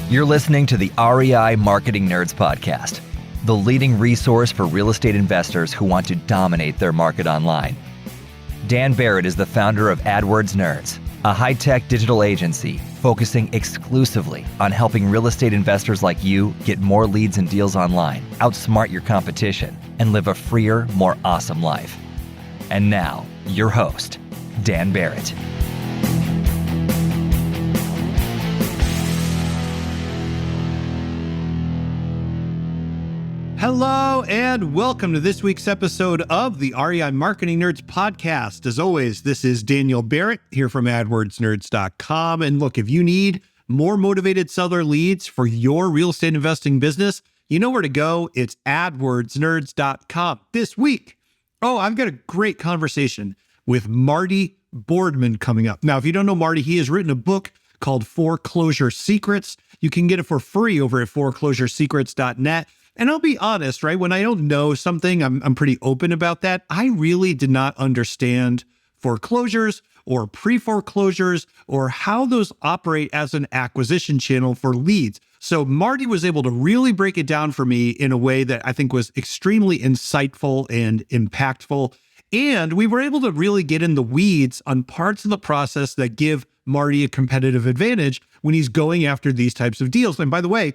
You're listening to the REI Marketing Nerds Podcast, the leading resource for real estate investors who want to dominate their market online. Dan Barrett is the founder of AdWords Nerds, a high-tech digital agency focusing exclusively on helping real estate investors like you get more leads and deals online, outsmart your competition, and live a freer, more awesome life. And now, your host, Dan Barrett. Hello and welcome to this week's episode of the REI Marketing Nerds Podcast. As always, this is Daniel Barrett here from AdWordsNerds.com. And look, if you need more motivated seller leads for your real estate investing business, you know where to go. It's AdWordsNerds.com. This week, I've got a great conversation with Marty Boardman coming up. Now, if you don't know Marty, he has written a book called Foreclosure Secrets. You can get it for free over at foreclosuresecrets.net. And I'll be honest, right? When I don't know something, I'm pretty open about that. I really did not understand foreclosures or pre-foreclosures or how those operate as an acquisition channel for leads. So Marty was able to really break it down for me in a way that I think was extremely insightful and impactful. And we were able to really get in the weeds on parts of the process that give Marty a competitive advantage when he's going after these types of deals. And by the way,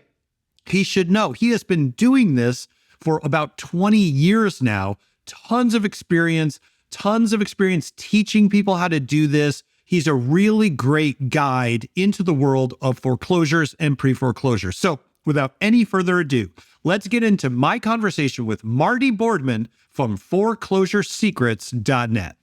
he should know he has been doing this for about 20 years now. Tons of experience teaching people how to do this. He's a really great guide into the world of foreclosures and pre-foreclosures. So without any further ado, let's get into my conversation with Marty Boardman from foreclosuresecrets.net.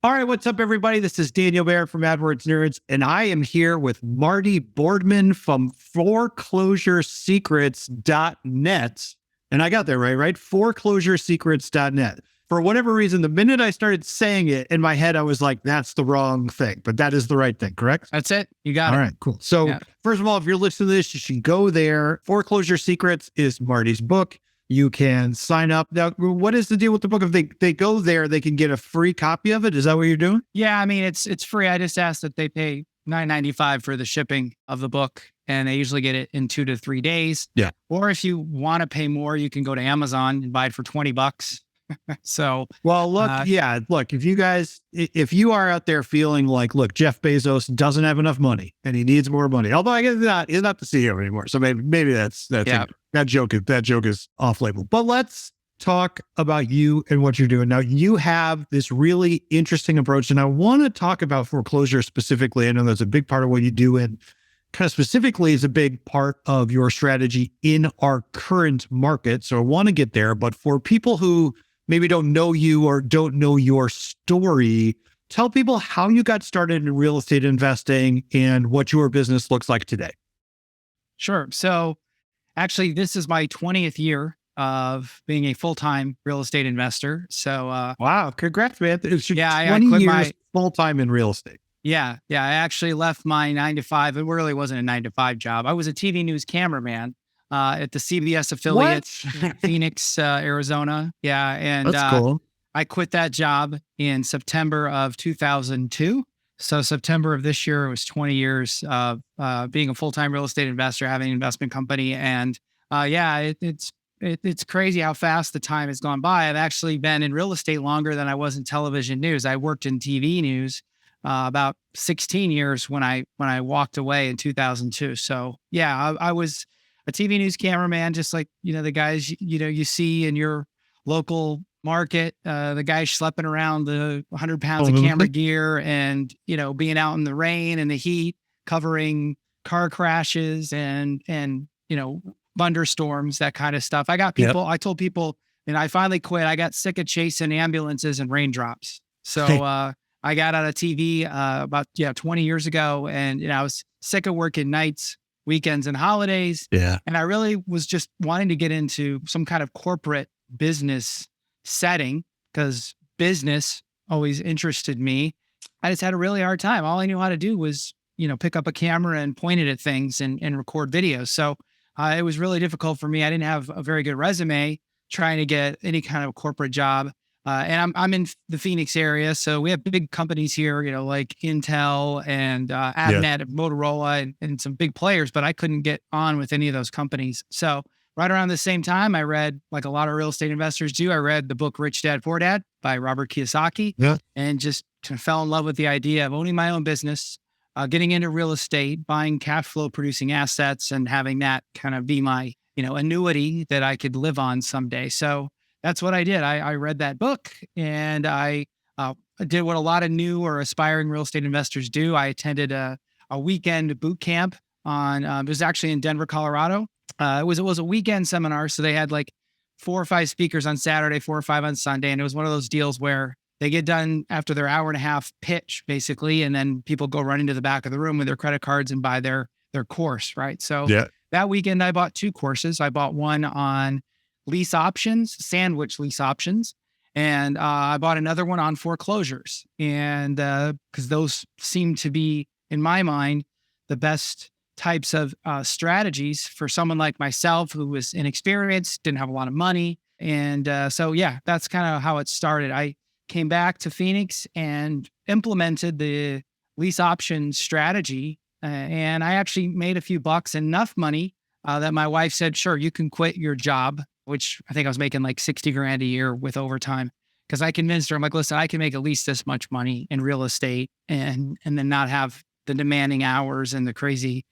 All right, what's up, everybody? This is Daniel Barrett from AdWords Nerds, and I am here with Marty Boardman from foreclosuresecrets.net. And I got that right? Foreclosuresecrets.net. For whatever reason, the minute I started saying it in my head, I was like, that's the wrong thing, but that is the right thing, correct? That's it. You got it. All right, cool. So First of all, if you're listening to this, you should go there. Foreclosure Secrets is Marty's book. You can sign up. Now, what is the deal with the book? If they go there, they can get a free copy of it. Is that what you're doing? Yeah, I mean, it's free. I just asked that they pay $9.95 for the shipping of the book, and they usually get it in 2 to 3 days. Yeah. Or if you want to pay more, you can go to Amazon and buy it for $20. So, well, look, if you are out there feeling like, look, Jeff Bezos doesn't have enough money and he needs more money, although I guess he's not the CEO anymore. So maybe that's that joke is off label. But let's talk about you and what you're doing. Now, you have this really interesting approach, and I want to talk about foreclosure specifically. I know that's a big part of what you do, and kind of specifically is a big part of your strategy in our current market. So I want to get there, but for people who maybe don't know you or don't know your story, tell people how you got started in real estate investing and what your business looks like today. Sure. So actually, this is my 20th year of being a full-time real estate investor. So wow, congrats, man. It's 20 I quit years full-time in real estate. Yeah. I actually left my 9-to-5. It really wasn't a 9-to-5 job. I was a TV news cameraman at the CBS affiliate in Phoenix, Arizona. Yeah. And that's cool. I quit that job in September of 2002. So September of this year, it was 20 years of being a full-time real estate investor, having an investment company. And it's crazy how fast the time has gone by. I've actually been in real estate longer than I was in television news. I worked in TV news about 16 years when I walked away in 2002. So I was a TV news cameraman, just like, the guys, you see in your local market, the guys schlepping around the 100 pounds of camera gear and, being out in the rain and the heat, covering car crashes and thunderstorms, that kind of stuff. I got people, I told people, and I finally quit. I got sick of chasing ambulances and raindrops. So, I got out of TV about 20 years ago, and I was sick of working nights, weekends, and holidays. Yeah. And I really was just wanting to get into some kind of corporate business setting because business always interested me. I just had a really hard time. All I knew how to do was, pick up a camera and point it at things and record videos. So it was really difficult for me. I didn't have a very good resume trying to get any kind of corporate job. And I'm in the Phoenix area, so we have big companies here, like Intel and Avnet, and Motorola, and some big players. But I couldn't get on with any of those companies. So right around the same time, I read, like a lot of real estate investors do, I read the book Rich Dad Poor Dad by Robert Kiyosaki, and just kind of fell in love with the idea of owning my own business, getting into real estate, buying cash flow producing assets, and having that kind of be my annuity that I could live on someday. So that's what I did. I read that book, and I did what a lot of new or aspiring real estate investors do. I attended a weekend boot camp it was actually in Denver, Colorado. It was a weekend seminar. So they had like 4 or 5 speakers on Saturday, 4 or 5 on Sunday. And it was one of those deals where they get done after their hour-and-a-half pitch, basically. And then people go run into the back of the room with their credit cards and buy their course, right? So that weekend I bought 2 courses. I bought one on lease options, sandwich lease options. And I bought another one on foreclosures. And because those seem to be, in my mind, the best types of strategies for someone like myself who was inexperienced, didn't have a lot of money. And so that's kind of how it started. I came back to Phoenix and implemented the lease option strategy. And I actually made a few bucks, enough money that my wife said, sure, you can quit your job, which I think I was making like 60 grand a year with overtime. Because I convinced her, I'm like, listen, I can make at least this much money in real estate and then not have the demanding hours and the crazy,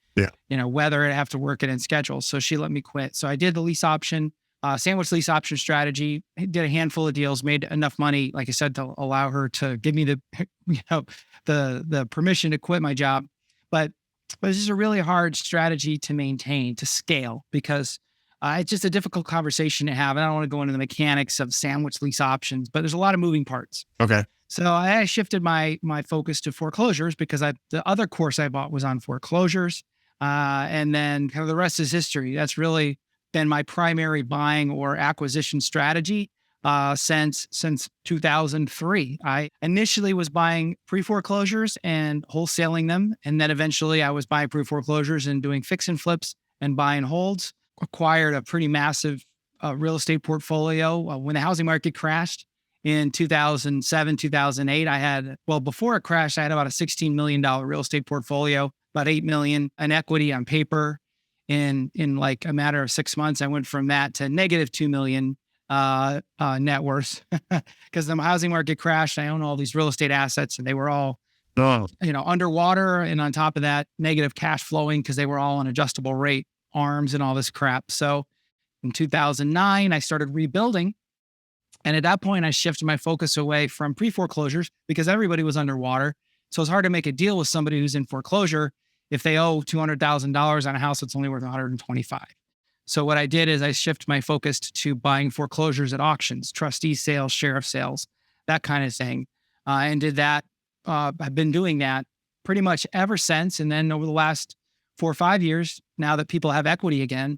weather and have to work it in schedules. So she let me quit. So I did the lease option, sandwich lease option strategy, did a handful of deals, made enough money, like I said, to allow her to give me the permission to quit my job. But it's just a really hard strategy to maintain, to scale, because it's just a difficult conversation to have. And I don't want to go into the mechanics of sandwich lease options, but there's a lot of moving parts. Okay. So I shifted my focus to foreclosures because the other course I bought was on foreclosures. And then kind of the rest is history. That's really been my primary buying or acquisition strategy since 2003. I initially was buying pre-foreclosures and wholesaling them. And then eventually I was buying pre-foreclosures and doing fix and flips and buy and holds. Acquired a pretty massive real estate portfolio when the housing market crashed in 2007, 2008. Before it crashed, I had about a $16 million real estate portfolio, about $8 million in equity on paper. In like a matter of 6 months, I went from that to negative $2 million net worth because the housing market crashed. I own all these real estate assets and they were all underwater. And on top of that, negative cash flowing because they were all on adjustable rate arms and all this crap. So in 2009, I started rebuilding. And at that point, I shifted my focus away from pre-foreclosures because everybody was underwater. So it's hard to make a deal with somebody who's in foreclosure if they owe $200,000 on a house that's only worth $125,000. So what I did is I shifted my focus to buying foreclosures at auctions, trustee sales, sheriff sales, that kind of thing. And did that. I've been doing that pretty much ever since. And then over the last 4 or 5 years, now that people have equity again,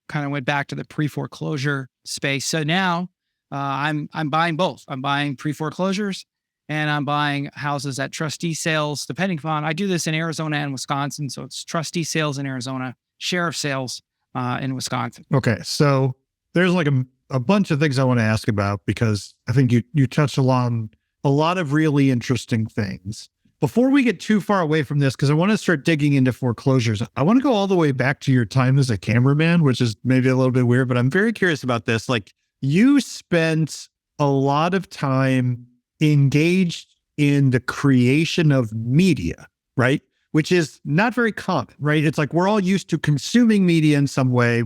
kind of went back to the pre-foreclosure space. So now I'm buying both. I'm buying pre-foreclosures and I'm buying houses at trustee sales, depending upon, I do this in Arizona and Wisconsin. So it's trustee sales in Arizona, sheriff sales in Wisconsin. Okay. So there's like a bunch of things I want to ask about because I think you touched on a lot of really interesting things. Before we get too far away from this, because I want to start digging into foreclosures, I want to go all the way back to your time as a cameraman, which is maybe a little bit weird, but I'm very curious about this. Like, you spent a lot of time engaged in the creation of media, right? Which is not very common, right? It's like we're all used to consuming media in some way.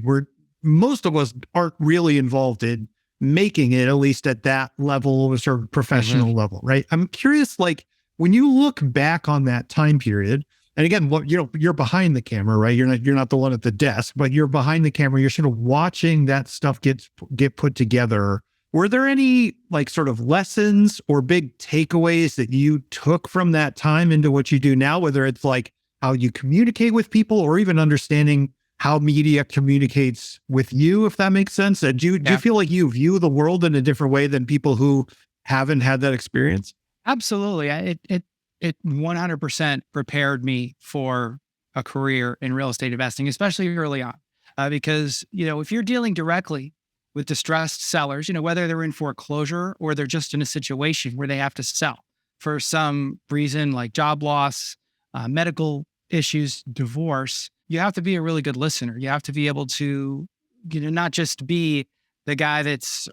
Most of us aren't really involved in making it, at least at that level, sort of professional level, right? I'm curious, like, when you look back on that time period, and again, you're behind the camera, right? You're not the one at the desk, but you're behind the camera. You're sort of watching that stuff get put together. Were there any like sort of lessons or big takeaways that you took from that time into what you do now? Whether it's like how you communicate with people, or even understanding how media communicates with you, if that makes sense. Do you feel like you view the world in a different way than people who haven't had that experience? Absolutely. It 100% prepared me for a career in real estate investing, especially early on, because, if you're dealing directly with distressed sellers, whether they're in foreclosure or they're just in a situation where they have to sell for some reason, like job loss, medical issues, divorce. You have to be a really good listener. You have to be able to, not just be the guy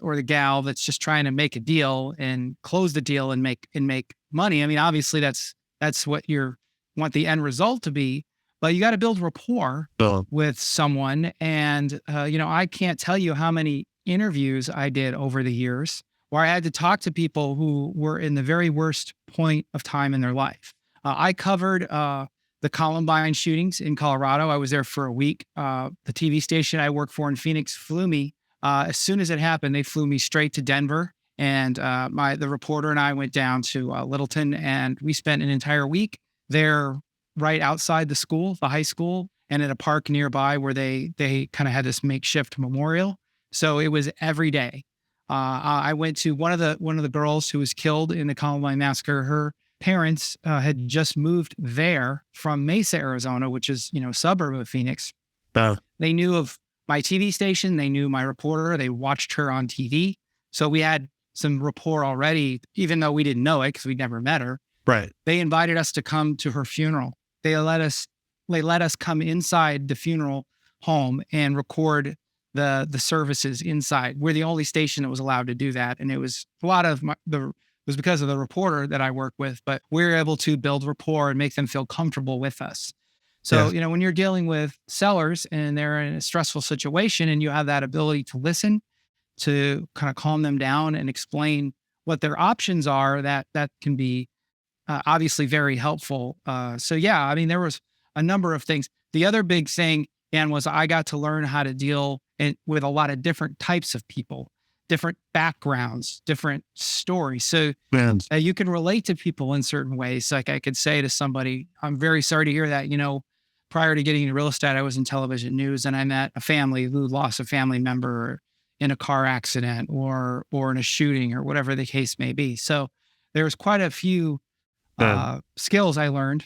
or the gal that's just trying to make a deal and close the deal and make money. I mean, obviously that's what you want the end result to be, but you got to build rapport with someone. And, I can't tell you how many interviews I did over the years where I had to talk to people who were in the very worst point of time in their life. I covered the Columbine shootings in Colorado. I was there for a week. The TV station I work for in Phoenix flew me. As soon as it happened, they flew me straight to Denver. And the reporter and I went down to Littleton, and we spent an entire week there right outside the high school, and at a park nearby where they kind of had this makeshift memorial. So it was every day. I went to one of the girls who was killed in the Columbine massacre. Her parents had just moved there from Mesa, Arizona, which is, a suburb of Phoenix. They knew of my TV station. They knew my reporter. They watched her on TV. So we had some rapport already, even though we didn't know it because we'd never met her. Right. They invited us to come to her funeral. They let us come inside the funeral home and record the services inside. We're the only station that was allowed to do that. And it was a lot of it was because of the reporter that I work with, but we were able to build rapport and make them feel comfortable with us. So, when you're dealing with sellers and they're in a stressful situation and you have that ability to listen, to kind of calm them down and explain what their options are, that can be obviously very helpful. There was a number of things. The other big thing, Dan, was I got to learn how to deal with a lot of different types of people, different backgrounds, different stories. So you can relate to people in certain ways. Like I could say to somebody, I'm very sorry to hear that, prior to getting into real estate, I was in television news and I met a family who lost a family member in a car accident or in a shooting or whatever the case may be. So there's quite a few skills I learned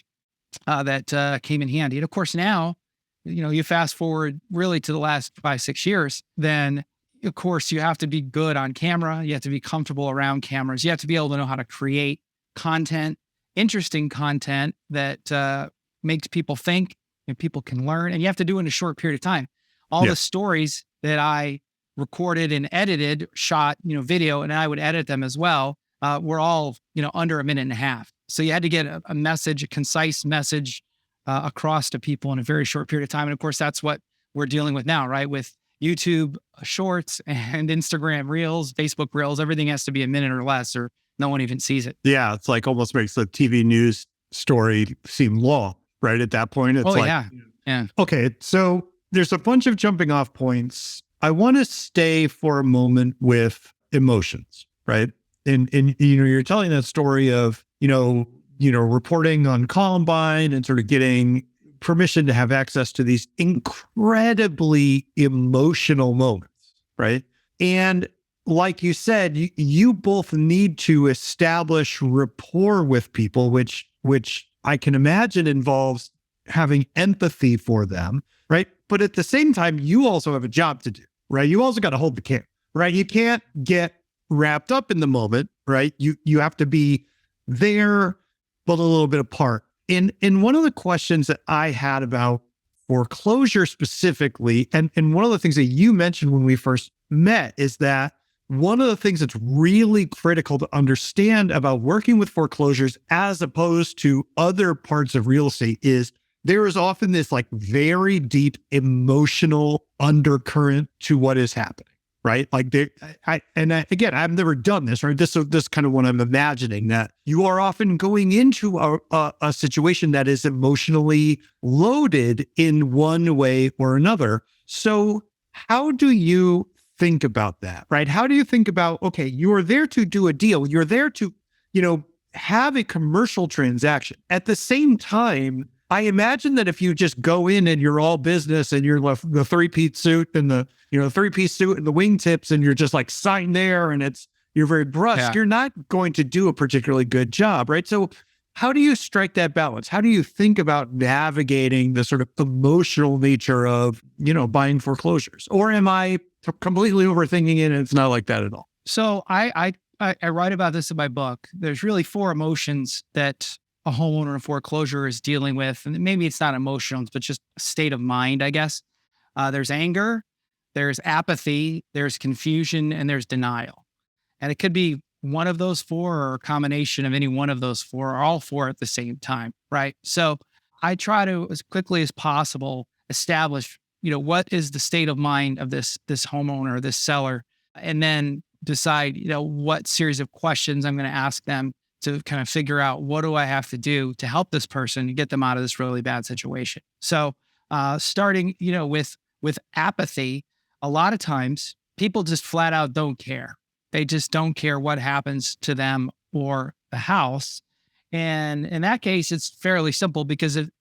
that came in handy. And of course now, you fast forward really to the last 5-6 years, then of course you have to be good on camera. You have to be comfortable around cameras. You have to be able to know how to create content, interesting content that makes people think and people can learn. And you have to do it in a short period of time. All the stories that I recorded and edited, shot, video, and I would edit them as well, were all, under a minute and a half. So you had to get a message, a concise message across to people in a very short period of time. And of course, that's what we're dealing with now, right? With YouTube shorts and Instagram reels, Facebook reels, everything has to be a minute or less or no one even sees it. Yeah. It's like almost makes the TV news story seem long, right? At that point, it's yeah. Okay. So there's a bunch of jumping off points. I want to stay for a moment with emotions, right? And you're telling that story of, reporting on Columbine and sort of getting permission to have access to these incredibly emotional moments, right? And like you said, you both need to establish rapport with people, which I can imagine involves having empathy for them, right? But at the same time, you also have a job to do, right? You also got to hold the camera, right? You can't get wrapped up in the moment, right? You have to be there, but a little bit apart. And one of the questions that I had about foreclosure specifically, and one of the things that you mentioned when we first met is that one of the things that's really critical to understand about working with foreclosures as opposed to other parts of real estate is there is often this like very deep emotional undercurrent to what is happening. Right? Like again, I've never done this, right? This kind of what I'm imagining, that you are often going into a situation that is emotionally loaded in one way or another. So how do you think about that, right? How do you think about, okay, you are there to do a deal. You're there to, have a commercial transaction. At the same time, I imagine that if you just go in and you're all business and you're the three-piece suit and the three-piece suit and the wingtips and you're just like sign there and you're very brusque, you're not going to do a particularly good job, right? So how do you strike that balance? How do you think about navigating the sort of emotional nature of, buying foreclosures? Or am I completely overthinking it, and it's not like that at all. So I write about this in my book. There's really four emotions that a homeowner in foreclosure is dealing with. And maybe it's not emotions, but just a state of mind, I guess. There's anger, there's apathy, there's confusion, and there's denial. And it could be one of those four or a combination of any one of those four or all four at the same time, right? So I try to, as quickly as possible, establish, what is the state of mind of this homeowner, this seller, and then decide, what series of questions I'm going to ask them to kind of figure out what do I have to do to help this person get them out of this really bad situation. So starting, with apathy, a lot of times people just flat out don't care. They just don't care what happens to them or the house. And in that case, it's fairly simple because an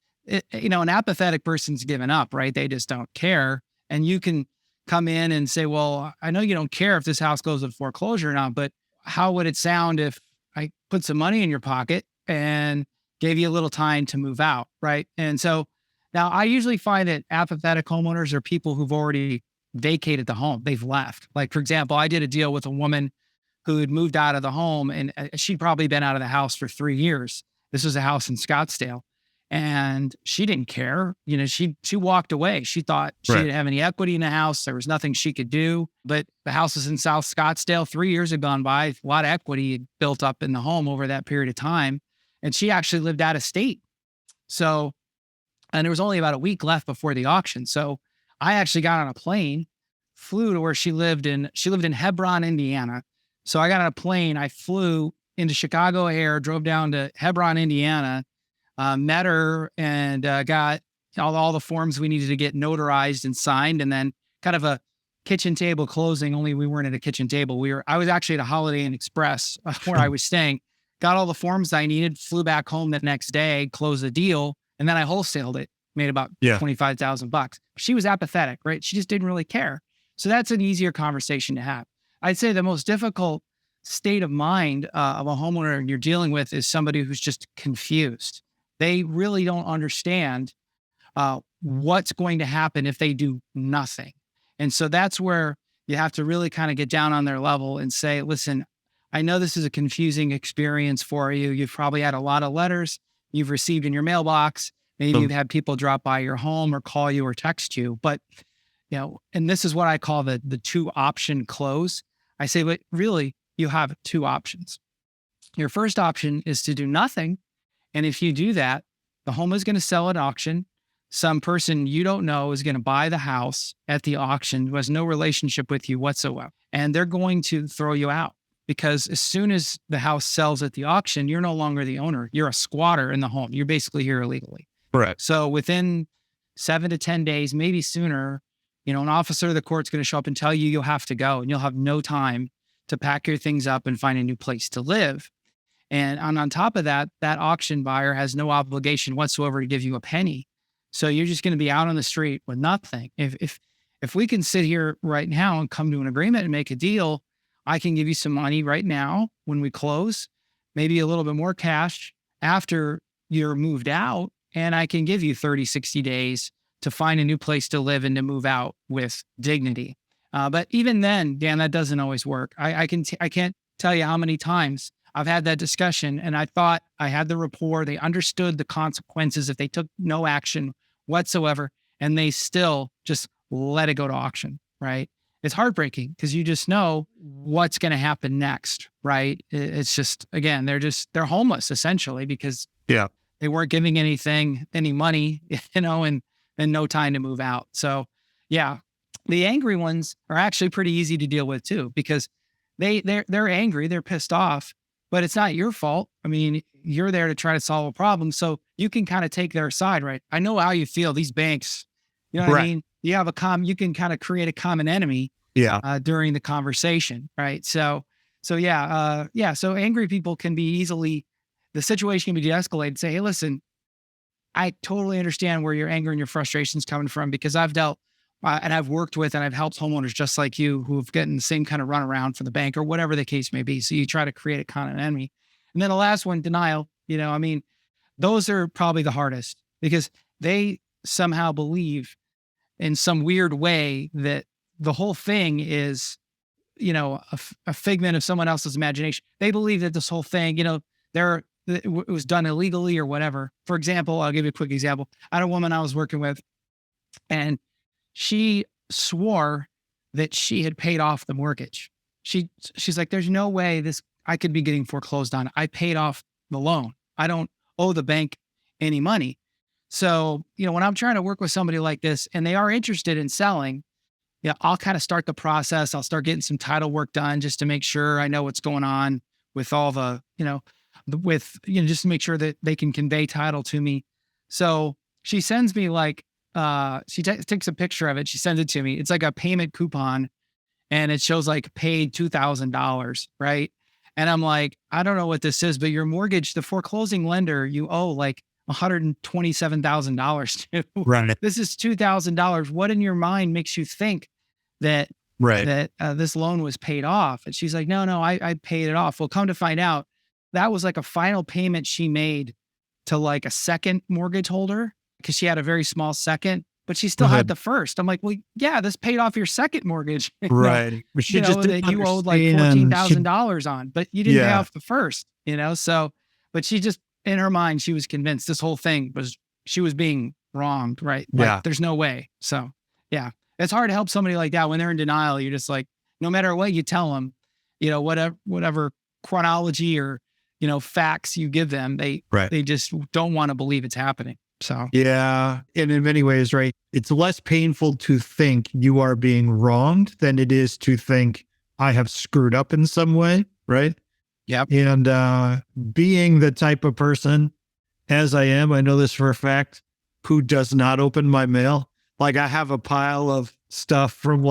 apathetic person's given up, right? They just don't care. And you can come in and say, well, I know you don't care if this house goes in foreclosure or not, but how would it sound if I put some money in your pocket and gave you a little time to move out, right? And so now I usually find that apathetic homeowners are people who've already vacated the home. They've left. Like, for example, I did a deal with a woman who had moved out of the home and she'd probably been out of the house for 3 years. This was a house in Scottsdale. And she didn't care. She walked away. She thought she didn't have any equity in the house. There was nothing she could do. But the house is in South Scottsdale. 3 years had gone by. A lot of equity had built up in the home over that period of time. And she actually lived out of state. So, and there was only about a week left before the auction. So I actually got on a plane, flew to where she lived in Hebron, Indiana. So I got on a plane. I flew into Chicago Air, drove down to Hebron, Indiana, met her and got all the forms we needed to get notarized and signed, and then kind of a kitchen table closing, only we weren't at a kitchen table. I was actually at a Holiday Inn Express where I was staying, got all the forms I needed, flew back home the next day, closed the deal, and then I wholesaled it, made about $25,000. She was apathetic, right? She just didn't really care. So that's an easier conversation to have. I'd say the most difficult state of mind of a homeowner you're dealing with is somebody who's just confused. They really don't understand what's going to happen if they do nothing. And so that's where you have to really kind of get down on their level and say, listen, I know this is a confusing experience for you. You've probably had a lot of letters you've received in your mailbox. Maybe you've had people drop by your home or call you or text you. But, and this is what I call the 2-option close. I say, but really, you have 2 options. Your first option is to do nothing. And if you do that, the home is going to sell at auction. Some person you don't know is going to buy the house at the auction who has no relationship with you whatsoever. And they're going to throw you out because as soon as the house sells at the auction, you're no longer the owner. You're a squatter in the home. You're basically here illegally. Correct. So within 7 to 10 days, maybe sooner, an officer of the court's going to show up and tell you you'll have to go and you'll have no time to pack your things up and find a new place to live. And on top of that, that auction buyer has no obligation whatsoever to give you a penny. So you're just going to be out on the street with nothing. If we can sit here right now and come to an agreement and make a deal, I can give you some money right now when we close, maybe a little bit more cash after you're moved out. And I can give you 30, 60 days to find a new place to live and to move out with dignity. But even then, Dan, that doesn't always work. I can't tell you how many times I've had that discussion and I thought I had the rapport. They understood the consequences if they took no action whatsoever, and they still just let it go to auction, right? It's heartbreaking because you just know what's going to happen next, right? It's just, again, they're homeless essentially because they weren't giving any money, and no time to move out. So yeah, the angry ones are actually pretty easy to deal with too, because they're angry, they're pissed off, but it's not your fault. I mean, you're there to try to solve a problem. So you can kind of take their side, right? I know how you feel. These banks, you know what I mean? You have you can kind of create a common enemy during the conversation, right? So angry people can be the situation can be de-escalated. Say, hey, listen, I totally understand where your anger and your frustration is coming from because I've dealt and I've worked with and I've helped homeowners just like you who've gotten the same kind of runaround from the bank or whatever the case may be. So you try to create a common enemy. And then the last one, denial, those are probably the hardest because they somehow believe in some weird way that the whole thing is, a figment of someone else's imagination. They believe that this whole thing, it was done illegally or whatever. For example, I'll give you a quick example. I had a woman I was working with, and she swore that she had paid off the mortgage. She's like, there's no way I could be getting foreclosed on. I paid off the loan. I don't owe the bank any money. So, when I'm trying to work with somebody like this and they are interested in selling, I'll kind of start the process. I'll start getting some title work done just to make sure I know what's going on with all the, just to make sure that they can convey title to me. So she sends me she takes a picture of it. She sends it to me. It's like a payment coupon, and it shows paid $2,000, right? And I'm like, I don't know what this is, but your mortgage, the foreclosing lender, you owe $127,000 to. Right. This is $2,000. What in your mind makes you think that this loan was paid off? And she's like, no, I paid it off. Well, come to find out, that was a final payment she made to a second mortgage holder, because she had a very small second, but she still had the first. I'm like, well, yeah, this paid off your second mortgage. Right. But she just that you owed $14,000 on, but you didn't pay off the first, so, but she just, in her mind, she was convinced this whole thing she was being wronged, right? There's no way. So yeah, it's hard to help somebody like that when they're in denial. You're just like, no matter what you tell them, whatever chronology or, facts you give them, they just don't want to believe it's happening. So yeah. And in many ways, right, it's less painful to think you are being wronged than it is to think I have screwed up in some way, right? Yep. And being the type of person, as I am, I know this for a fact, who does not open my mail. I have a pile of stuff from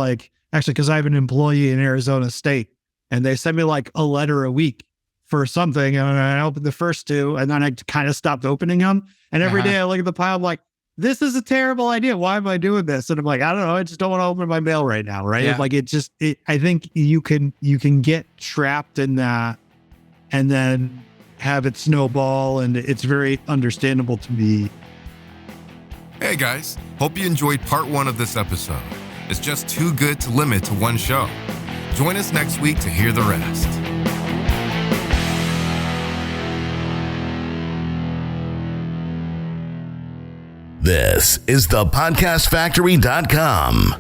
actually, because I have an employee in Arizona State, and they send me a letter a week for something, and I opened the first two, and then I kind of stopped opening them. And every day I look at the pile, I'm like, this is a terrible idea. Why am I doing this? And I'm like, I don't know. I just don't want to open my mail right now, right? Yeah. I think you can get trapped in that and then have it snowball, and it's very understandable to me. Hey guys, hope you enjoyed part 1 of this episode. It's just too good to limit to one show. Join us next week to hear the rest. This is thepodcastfactory.com.